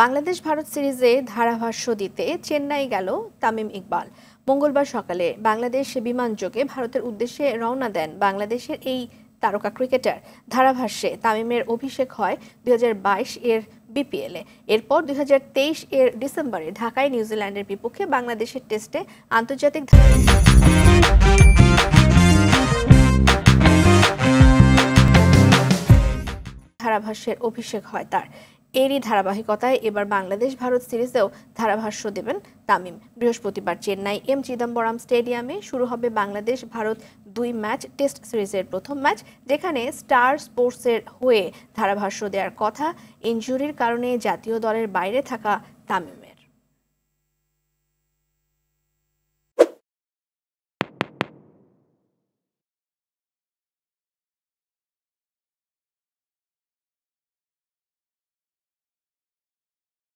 বাংলাদেশ ভারত সিরিজে ধারাভাষ্য দিতে চেন্নাই গেল তামিম ইকবাল। মঙ্গলবার সকালে বাংলাদেশ বিমানযোগে ভারতের উদ্দেশ্যে রওনা দেন বাংলাদেশের এই তারকা ক্রিকেটার। ধারাভাষ্যে তামিমের অভিষেক হয় 2022 এর বিপিএলে। এরপর 2023 এর ডিসেম্বরে ঢাকায় নিউজিল্যান্ডের বিপক্ষে বাংলাদেশের টেস্টে আন্তর্জাতিক ধারাভাষ্যের অভিষেক হয় তার। এরই ধারাবাহিকতায় এবার বাংলাদেশ ভারত সিরিজেও ধারাভাষ্য দেবেন তামিম। বৃহস্পতিবার চেন্নাই এম চিদম্বরম স্টেডিয়ামে শুরু হবে বাংলাদেশ ভারত 2 ম্যাচ টেস্ট সিরিজের প্রথম ম্যাচ, যেখানে স্টার স্পোর্টসের হয়ে ধারাভাষ্য দেওয়ার কথা ইনজুরির কারণে জাতীয় দলের বাইরে থাকা তামিমের।